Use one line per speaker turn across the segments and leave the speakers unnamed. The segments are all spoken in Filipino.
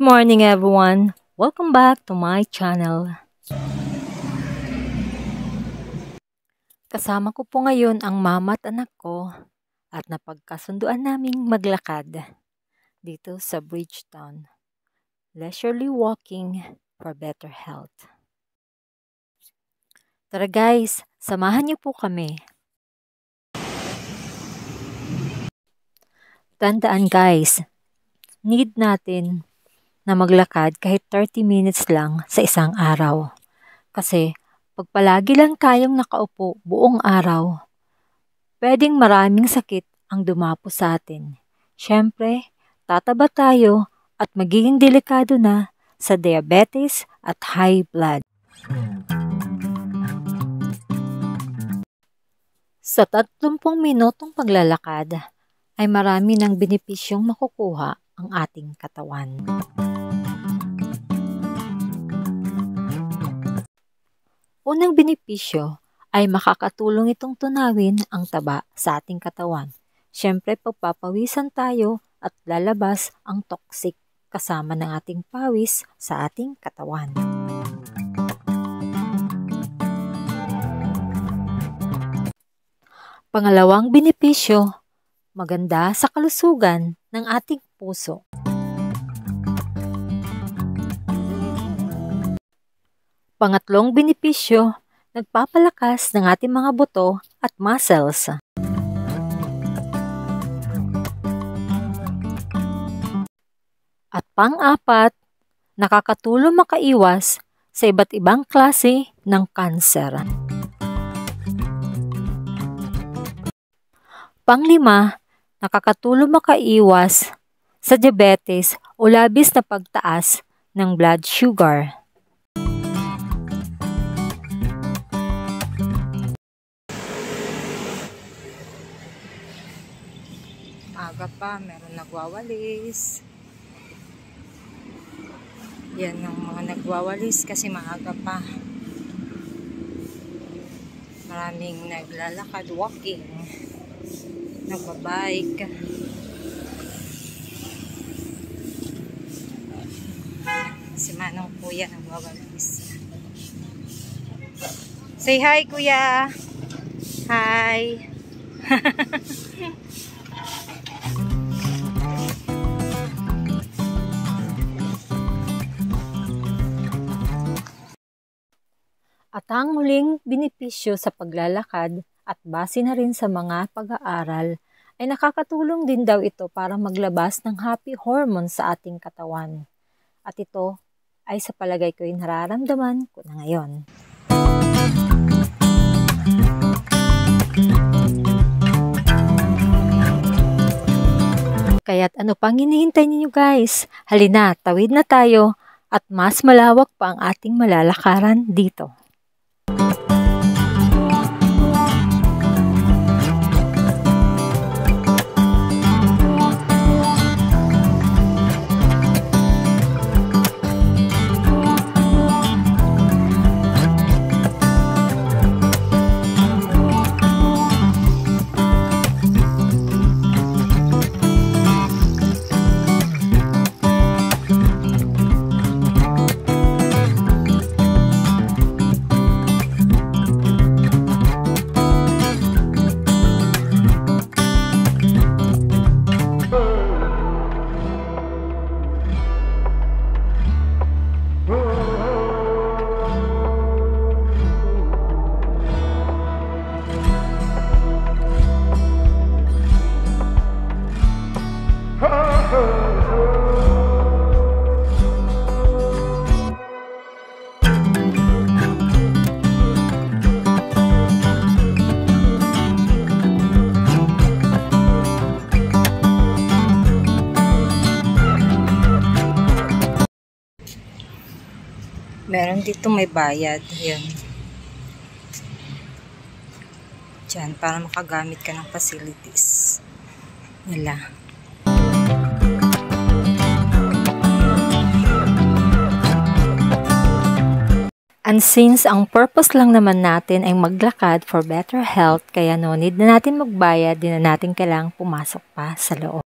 morning everyone! Welcome back to my channel. Kasama ko po ngayon ang mama at anak ko at napagkasunduan naming maglakad dito sa Bridgetown. Leisurely walking for better health. Tara guys, samahan niyo po kami. Tandaan guys, need natin na maglakad kahit 30 minutes lang sa isang araw. Kasi pag palagi lang tayong nakaupo buong araw, pwedeng maraming sakit ang dumapo sa atin. Siyempre, tataba tayo at magiging delikado na sa diabetes at high blood. Sa 30 minutong paglalakad ay marami ng benepisyong makukuha ang ating katawan. Unang benepisyo ay makakatulong itong tunawin ang taba sa ating katawan. Siyempre, pagpapawisan tayo at lalabas ang toxic kasama ng ating pawis sa ating katawan. Pangalawang benepisyo, maganda sa kalusugan ng ating puso. Pangatlong benepisyo, nagpapalakas ng ating mga buto at muscles. At pang-apat, nakakatulong makaiwas sa iba't ibang klase ng kanser. Panglima, nakakatulong makaiwas sa diabetes o labis na pagtaas ng blood sugar. Aga pa, meron nagwawalis. Yan yung mga nagwawalis kasi maaga pa. Maraming naglalakad, walking, nagbabike. Si Manong Kuya nagwawalis. Say hi, Kuya! Hi! At ang huling benepisyo sa paglalakad at base na rin sa mga pag-aaral ay nakakatulong din daw ito para maglabas ng happy hormone sa ating katawan. At ito ay sa palagay ko yung nararamdaman ko na ngayon. Kaya't ano pang hinihintay ninyo guys? Halina, tawid na tayo at mas malawak pa ang ating malalakaran dito. Meron dito may bayad. Yan. Diyan, para makagamit ka ng facilities nila. And since ang purpose lang naman natin ay maglakad for better health, kaya no need na natin magbayad, di na natin kailangang pumasok pa sa loob.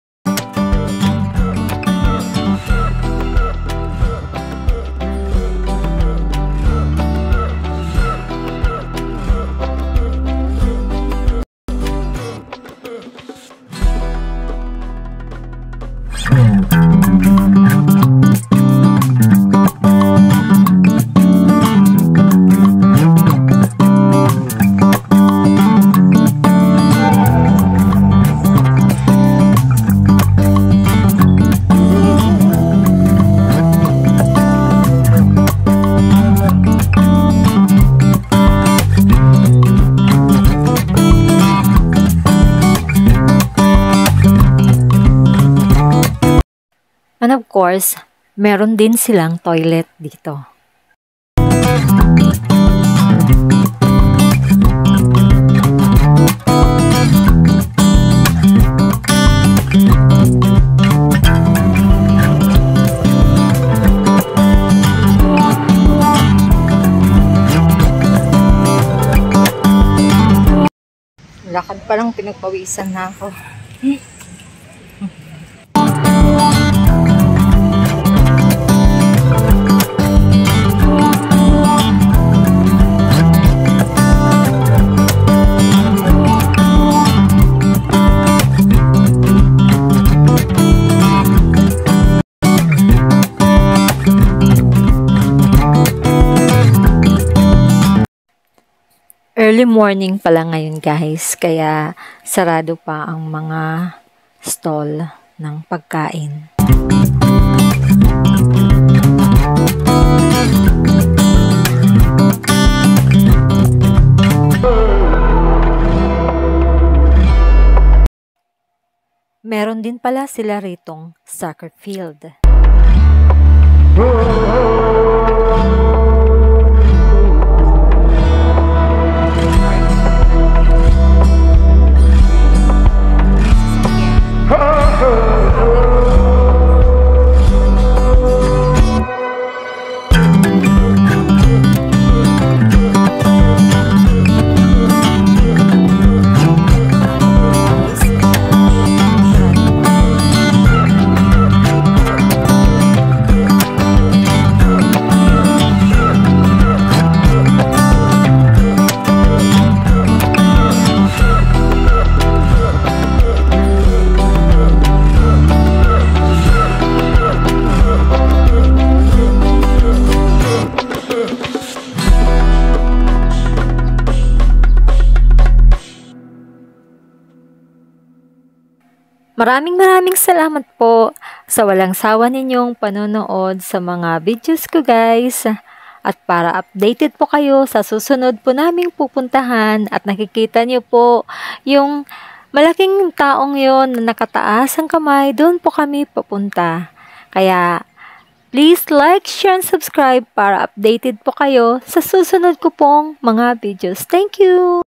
And of course, meron din silang toilet dito. Lakad pa lang, pinagpawisan na ako. Early morning pala ngayon guys, kaya sarado pa ang mga stall ng pagkain. Meron din pala sila ritong soccer field. Maraming salamat po sa walang sawa ninyong panonood sa mga videos ko guys. At para updated po kayo sa susunod po naming pupuntahan at nakikita niyo po yung malaking taong yon na nakataas ang kamay, doon po kami papunta. Kaya please like, share, and subscribe para updated po kayo sa susunod ko pong mga videos. Thank you!